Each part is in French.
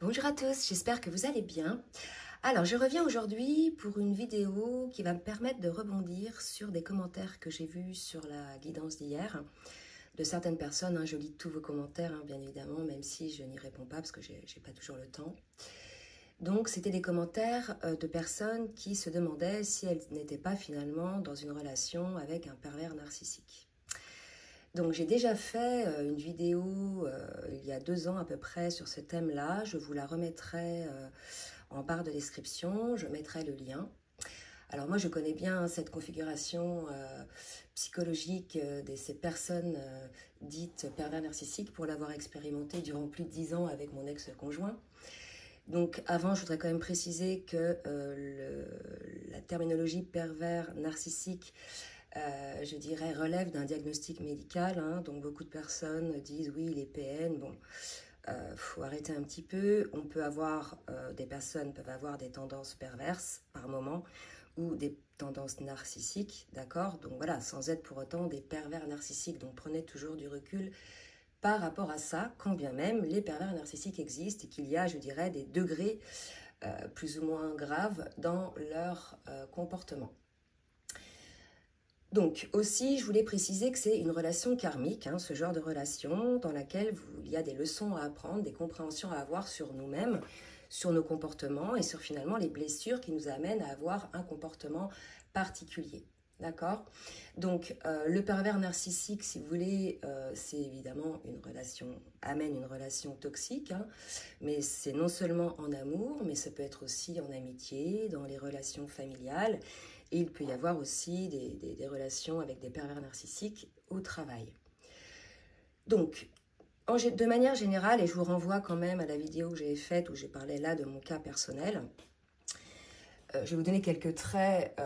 Bonjour à tous, j'espère que vous allez bien. Alors, je reviens aujourd'hui pour une vidéo qui va me permettre de rebondir sur des commentaires que j'ai vus sur la guidance d'hier de certaines personnes. Je lis tous vos commentaires, bien évidemment, même si je n'y réponds pas parce que j'ai pas toujours le temps. Donc, c'était des commentaires de personnes qui se demandaient si elles n'étaient pas finalement dans une relation avec un pervers narcissique. Donc j'ai déjà fait une vidéo il y a 2 ans à peu près sur ce thème-là. Je vous la remettrai en barre de description, je mettrai le lien. Alors moi je connais bien cette configuration psychologique de ces personnes dites pervers narcissiques pour l'avoir expérimenté durant plus de 10 ans avec mon ex-conjoint. Donc avant, je voudrais quand même préciser que la terminologie pervers narcissique je dirais, relève d'un diagnostic médical. Donc, beaucoup de personnes disent, oui, il est PN. Bon, faut arrêter un petit peu. On peut avoir, des personnes peuvent avoir des tendances perverses par moment ou des tendances narcissiques, d'accord? Donc, voilà, sans être pour autant des pervers narcissiques. Donc, prenez toujours du recul par rapport à ça, quand bien même les pervers narcissiques existent et qu'il y a, je dirais, des degrés plus ou moins graves dans leur comportement. Donc aussi, je voulais préciser que c'est une relation karmique, ce genre de relation dans laquelle il y a des leçons à apprendre, des compréhensions à avoir sur nous-mêmes, sur nos comportements et sur finalement les blessures qui nous amènent à avoir un comportement particulier. D'accord? Donc le pervers narcissique, si vous voulez, c'est évidemment amène une relation toxique, mais c'est non seulement en amour, mais ça peut être aussi en amitié, dans les relations familiales. Et il peut y avoir aussi des relations avec des pervers narcissiques au travail. Donc, de manière générale, et je vous renvoie quand même à la vidéo que j'ai faite où j'ai parlé là de mon cas personnel, je vais vous donner quelques traits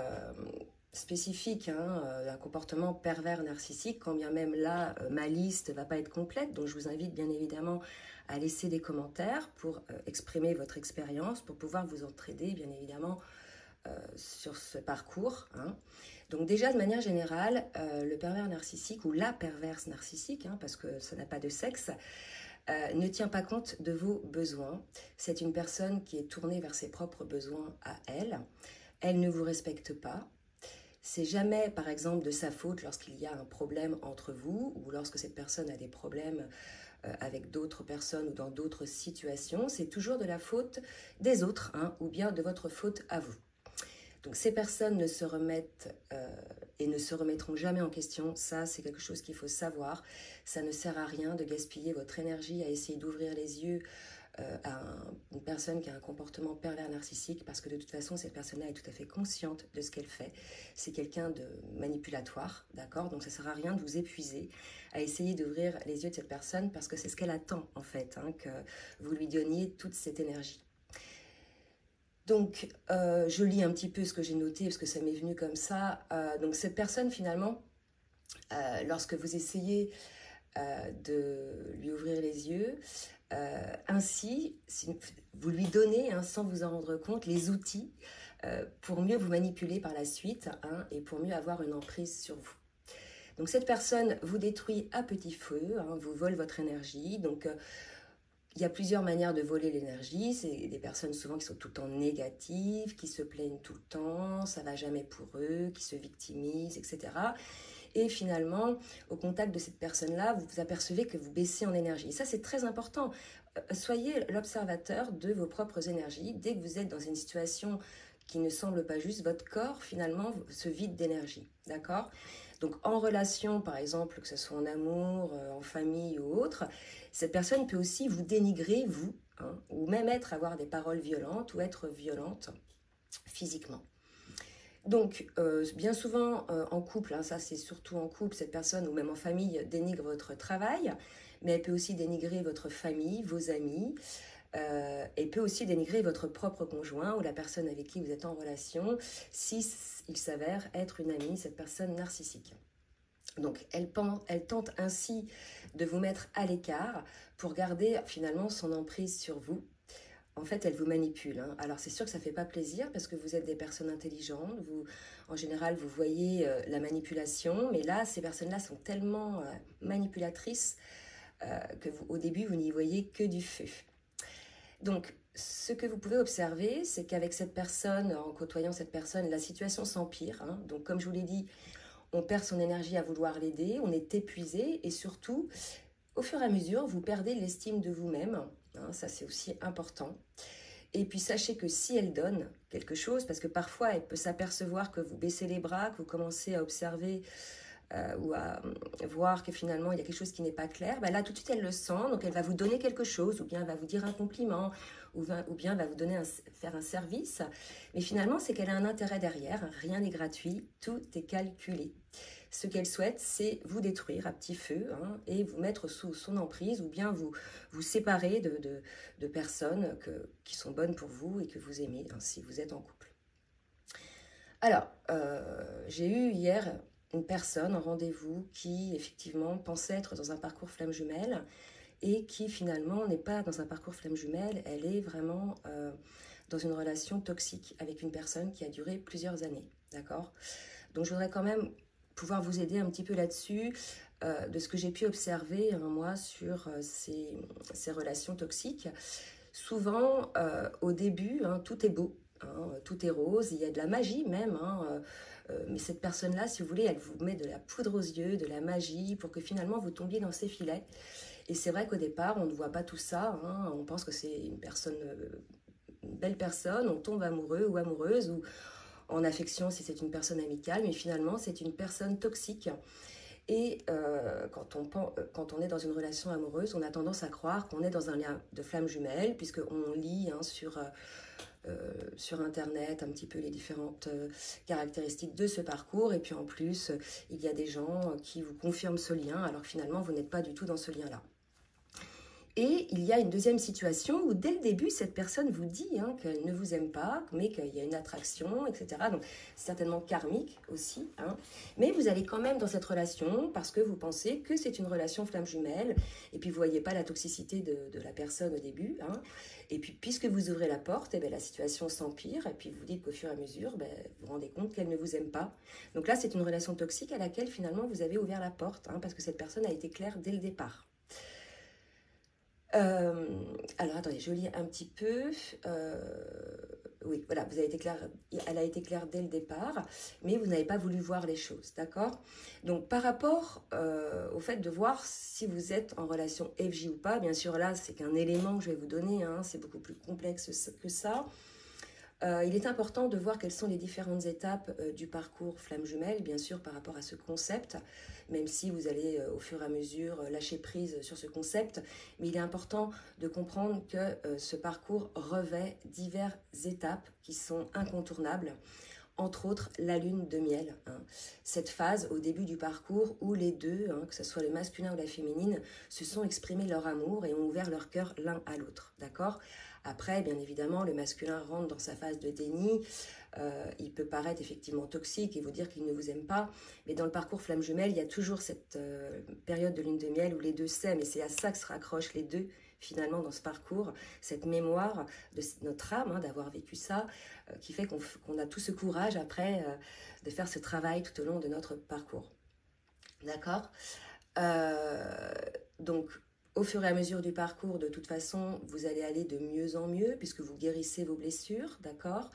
spécifiques d'un comportement pervers narcissique, quand bien même là, ma liste ne va pas être complète. Donc, je vous invite bien évidemment à laisser des commentaires pour exprimer votre expérience, pour pouvoir vous entraider, bien évidemment, sur ce parcours. Donc déjà, de manière générale, le pervers narcissique ou la perverse narcissique, parce que ça n'a pas de sexe, ne tient pas compte de vos besoins. C'est une personne qui est tournée vers ses propres besoins à elle. Elle ne vous respecte pas. C'est jamais, par exemple, de sa faute lorsqu'il y a un problème entre vous ou lorsque cette personne a des problèmes avec d'autres personnes ou dans d'autres situations. C'est toujours de la faute des autres ou bien de votre faute à vous. Donc ces personnes ne se remettent et ne se remettront jamais en question. Ça, c'est quelque chose qu'il faut savoir. Ça ne sert à rien de gaspiller votre énergie à essayer d'ouvrir les yeux à une personne qui a un comportement pervers narcissique, parce que de toute façon, cette personne-là est tout à fait consciente de ce qu'elle fait. C'est quelqu'un de manipulatoire, d'accord? Donc ça ne sert à rien de vous épuiser à essayer d'ouvrir les yeux de cette personne, parce que c'est ce qu'elle attend, en fait, que vous lui donniez toute cette énergie. Donc, je lis un petit peu ce que j'ai noté, parce que ça m'est venu comme ça. Donc, cette personne, finalement, lorsque vous essayez de lui ouvrir les yeux, ainsi, vous lui donnez, sans vous en rendre compte, les outils pour mieux vous manipuler par la suite et pour mieux avoir une emprise sur vous. Donc, cette personne vous détruit à petit feu, vous vole votre énergie. Donc, il y a plusieurs manières de voler l'énergie. C'est des personnes souvent qui sont tout le temps négatives, qui se plaignent tout le temps, ça va jamais pour eux, qui se victimisent, etc. Et finalement, au contact de cette personne-là, vous vous apercevez que vous baissez en énergie. Et ça, c'est très important. Soyez l'observateur de vos propres énergies. Dès que vous êtes dans une situation qui ne semble pas juste, votre corps, finalement, se vide d'énergie. D'accord ? Donc, en relation, par exemple, que ce soit en amour, en famille ou autre, cette personne peut aussi vous dénigrer, vous, ou même avoir des paroles violentes ou être violente physiquement. Donc, bien souvent, en couple, ça c'est surtout en couple, cette personne, ou même en famille, dénigre votre travail, mais elle peut aussi dénigrer votre famille, vos amis, et peut aussi dénigrer votre propre conjoint ou la personne avec qui vous êtes en relation, si il s'avère être une amie, cette personne narcissique. Donc, elle tente ainsi de vous mettre à l'écart pour garder finalement son emprise sur vous. En fait, elle vous manipule. Alors, c'est sûr que ça ne fait pas plaisir parce que vous êtes des personnes intelligentes. En général, vous voyez la manipulation. Mais là, ces personnes-là sont tellement manipulatrices qu'au début, vous n'y voyez que du feu. Donc, ce que vous pouvez observer, c'est qu'avec cette personne, en côtoyant cette personne, la situation s'empire, hein. Donc, comme je vous l'ai dit, on perd son énergie à vouloir l'aider, on est épuisé et surtout, au fur et à mesure, vous perdez l'estime de vous-même, hein, ça c'est aussi important. Et puis sachez que si elle donne quelque chose, parce que parfois elle peut s'apercevoir que vous baissez les bras, que vous commencez à observer ou à voir que finalement il y a quelque chose qui n'est pas clair, ben là tout de suite elle le sent, donc elle va vous donner quelque chose, ou bien elle va vous dire un compliment, ou bien elle va vous donner faire un service. Mais finalement c'est qu'elle a un intérêt derrière, rien n'est gratuit, tout est calculé. Ce qu'elle souhaite, c'est vous détruire à petit feu, hein, et vous mettre sous son emprise, ou bien vous séparer de personnes qui sont bonnes pour vous et que vous aimez, hein, si vous êtes en couple. Alors, j'ai eu hier une personne en rendez-vous qui effectivement pensait être dans un parcours flamme jumelle et qui finalement n'est pas dans un parcours flamme jumelle, elle est vraiment dans une relation toxique avec une personne qui a duré plusieurs années, d'accord? Donc je voudrais quand même pouvoir vous aider un petit peu là-dessus, de ce que j'ai pu observer, hein, moi, sur ces relations toxiques. Souvent, au début, hein, tout est beau, hein, tout est rose, il y a de la magie même, hein, mais cette personne-là, si vous voulez, elle vous met de la poudre aux yeux, de la magie, pour que finalement vous tombiez dans ses filets. Et c'est vrai qu'au départ, on ne voit pas tout ça, hein, on pense que c'est une personne, une belle personne, on tombe amoureux ou amoureuse, ou en affection si c'est une personne amicale, mais finalement c'est une personne toxique. Et quand on est dans une relation amoureuse, on a tendance à croire qu'on est dans un lien de flamme jumelle, puisqu'on lit, hein, sur Internet un petit peu les différentes caractéristiques de ce parcours. Et puis en plus, il y a des gens qui vous confirment ce lien, alors que finalement, vous n'êtes pas du tout dans ce lien-là. Et il y a une deuxième situation où dès le début, cette personne vous dit, hein, qu'elle ne vous aime pas, mais qu'il y a une attraction, etc. Donc certainement karmique aussi, hein. Mais vous allez quand même dans cette relation parce que vous pensez que c'est une relation flamme jumelle. Et puis vous ne voyez pas la toxicité de la personne au début, hein. Et puis puisque vous ouvrez la porte, eh bien, la situation s'empire. Et puis vous dites qu'au fur et à mesure, vous vous rendez compte qu'elle ne vous aime pas. Donc là, c'est une relation toxique à laquelle finalement vous avez ouvert la porte, hein, parce que cette personne a été claire dès le départ. Alors attendez, je lis un petit peu. Oui, voilà, vous avez été clair, elle a été claire dès le départ, mais vous n'avez pas voulu voir les choses, d'accord? Donc par rapport au fait de voir si vous êtes en relation FJ ou pas, bien sûr là c'est qu'un élément que je vais vous donner, hein, c'est beaucoup plus complexe que ça. Il est important de voir quelles sont les différentes étapes du parcours flamme jumelle, bien sûr par rapport à ce concept, même si vous allez au fur et à mesure lâcher prise sur ce concept, mais il est important de comprendre que ce parcours revêt diverses étapes qui sont incontournables, entre autres la lune de miel, hein. Cette phase au début du parcours où les deux, hein, que ce soit le masculin ou la féminine, se sont exprimés leur amour et ont ouvert leur cœur l'un à l'autre, d'accord? Après, bien évidemment, le masculin rentre dans sa phase de déni, il peut paraître effectivement toxique et vous dire qu'il ne vous aime pas, mais dans le parcours flamme jumelle, il y a toujours cette période de lune de miel où les deux s'aiment, et c'est à ça que se raccrochent les deux finalement dans ce parcours, cette mémoire de notre âme, hein, d'avoir vécu ça, qui fait qu'on a tout ce courage après de faire ce travail tout au long de notre parcours. D'accord? Donc, au fur et à mesure du parcours, de toute façon, vous allez aller de mieux en mieux puisque vous guérissez vos blessures, d'accord?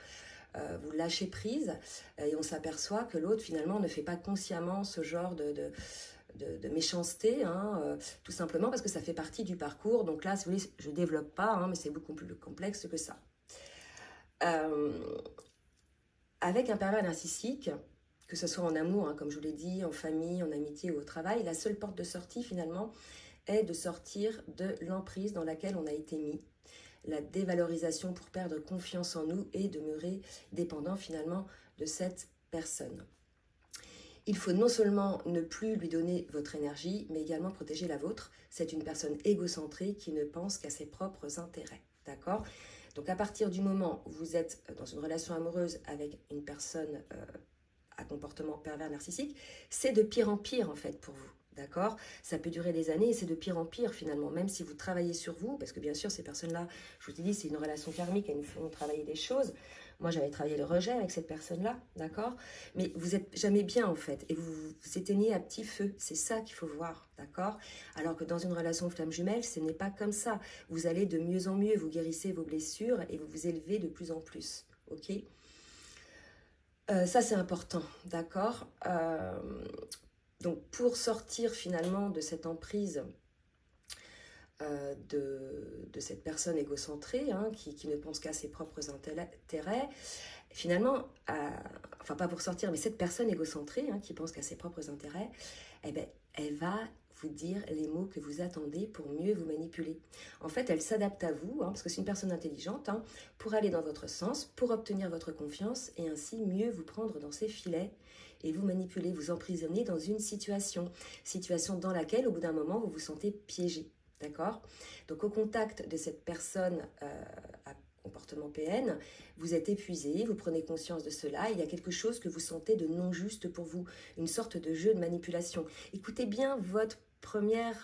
Vous lâchez prise et on s'aperçoit que l'autre finalement ne fait pas consciemment ce genre de méchanceté, hein, tout simplement parce que ça fait partie du parcours. Donc là, si vous voulez, je ne développe pas, hein, mais c'est beaucoup plus complexe que ça. Avec un pervers narcissique, que ce soit en amour, hein, comme je vous l'ai dit, en famille, en amitié ou au travail, la seule porte de sortie finalement est de sortir de l'emprise dans laquelle on a été mis, la dévalorisation pour perdre confiance en nous et demeurer dépendant finalement de cette personne. Il faut non seulement ne plus lui donner votre énergie, mais également protéger la vôtre. C'est une personne égocentrée qui ne pense qu'à ses propres intérêts, d'accord? Donc à partir du moment où vous êtes dans une relation amoureuse avec une personne à comportement pervers narcissique, c'est de pire en pire en fait pour vous. D'accord? Ça peut durer des années et c'est de pire en pire finalement, même si vous travaillez sur vous, parce que bien sûr, ces personnes-là, je vous ai dit, c'est une relation karmique, elles nous font travailler des choses. Moi, j'avais travaillé le rejet avec cette personne-là, d'accord? Mais vous n'êtes jamais bien en fait, et vous éteignez à petit feu, c'est ça qu'il faut voir, d'accord? Alors que dans une relation flamme jumelle, ce n'est pas comme ça. Vous allez de mieux en mieux, vous guérissez vos blessures et vous vous élevez de plus en plus, ok? Ça, c'est important, d'accord? Donc, pour sortir finalement de cette emprise de cette personne égocentrée hein, qui ne pense qu'à ses propres intérêts, finalement, enfin pas pour sortir, mais cette personne égocentrée hein, qui pense qu'à ses propres intérêts, eh ben, elle va vous dire les mots que vous attendez pour mieux vous manipuler. En fait, elle s'adapte à vous, hein, parce que c'est une personne intelligente, hein, pour aller dans votre sens, pour obtenir votre confiance et ainsi mieux vous prendre dans ses filets et vous manipuler, vous emprisonner dans une situation dans laquelle, au bout d'un moment, vous vous sentez piégé. D'accord? Donc, au contact de cette personne à comportement PN, vous êtes épuisé, vous prenez conscience de cela, il y a quelque chose que vous sentez de non juste pour vous, une sorte de jeu de manipulation. Écoutez bien votre première...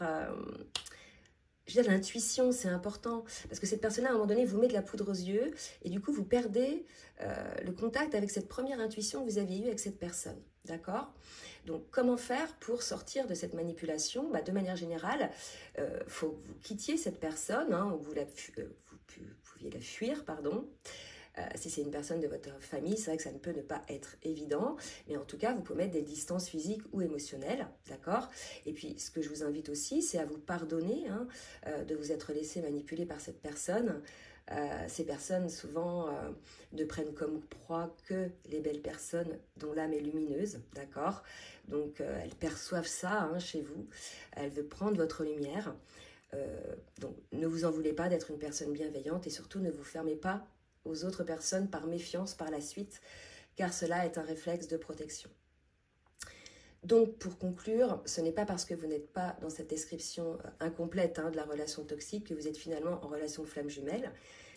je veux dire, l'intuition, c'est important, parce que cette personne-là, à un moment donné, vous met de la poudre aux yeux, et du coup, vous perdez le contact avec cette première intuition que vous aviez eue avec cette personne, d'accord? Donc, comment faire pour sortir de cette manipulation? De manière générale, faut que vous quittiez cette personne, hein, ou vous pouviez la fuir, pardon. Si c'est une personne de votre famille, c'est vrai que ça ne peut ne pas être évident, mais en tout cas, vous pouvez mettre des distances physiques ou émotionnelles, d'accord? Et puis, ce que je vous invite aussi, c'est à vous pardonner hein, de vous être laissé manipuler par cette personne. Ces personnes, souvent, ne prennent comme proie que les belles personnes dont l'âme est lumineuse, d'accord? Donc, elles perçoivent ça hein, chez vous. Elles veulent prendre votre lumière. Donc, ne vous en voulez pas d'être une personne bienveillante et surtout, ne vous fermez pas aux autres personnes par méfiance par la suite, car cela est un réflexe de protection. Donc, pour conclure, ce n'est pas parce que vous n'êtes pas dans cette description incomplète hein, de la relation toxique que vous êtes finalement en relation flamme jumelle.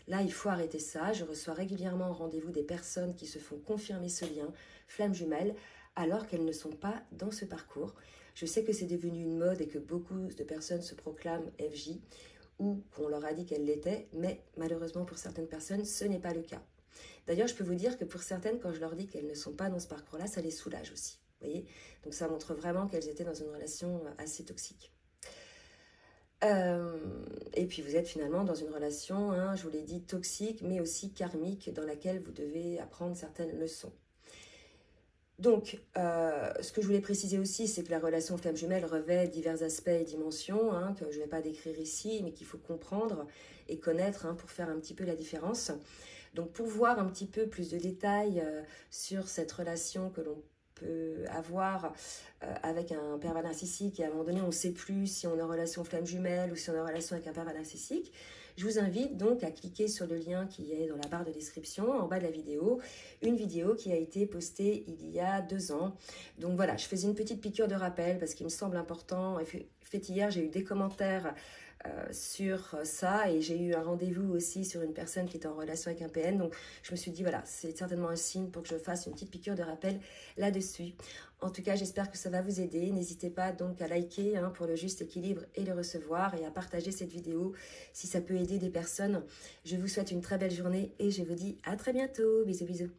Là, il faut arrêter ça. Je reçois régulièrement en rendez-vous des personnes qui se font confirmer ce lien flamme jumelle alors qu'elles ne sont pas dans ce parcours. Je sais que c'est devenu une mode et que beaucoup de personnes se proclament FJ ou qu'on leur a dit qu'elles l'étaient, mais malheureusement pour certaines personnes, ce n'est pas le cas. D'ailleurs, je peux vous dire que pour certaines, quand je leur dis qu'elles ne sont pas dans ce parcours-là, ça les soulage aussi. Vous voyez? Donc ça montre vraiment qu'elles étaient dans une relation assez toxique. Et puis vous êtes finalement dans une relation, hein, je vous l'ai dit, toxique, mais aussi karmique, dans laquelle vous devez apprendre certaines leçons. Donc, ce que je voulais préciser aussi, c'est que la relation flamme jumelle revêt divers aspects et dimensions, hein, que je ne vais pas décrire ici, mais qu'il faut comprendre et connaître hein, pour faire un petit peu la différence. Donc, pour voir un petit peu plus de détails sur cette relation que l'on peut avoir avec un pervers narcissique, et à un moment donné, on ne sait plus si on est en relation flamme jumelle ou si on est en relation avec un pervers narcissique, je vous invite donc à cliquer sur le lien qui est dans la barre de description, en bas de la vidéo, une vidéo qui a été postée il y a 2 ans. Donc voilà, je faisais une petite piqûre de rappel parce qu'il me semble important. En fait, hier, j'ai eu des commentaires sur ça et j'ai eu un rendez-vous aussi sur une personne qui était en relation avec un PN. Donc je me suis dit, voilà, c'est certainement un signe pour que je fasse une petite piqûre de rappel là-dessus. En tout cas, j'espère que ça va vous aider. N'hésitez pas donc à liker hein, pour le juste équilibre et le recevoir et à partager cette vidéo si ça peut aider des personnes. Je vous souhaite une très belle journée et je vous dis à très bientôt. Bisous, bisous.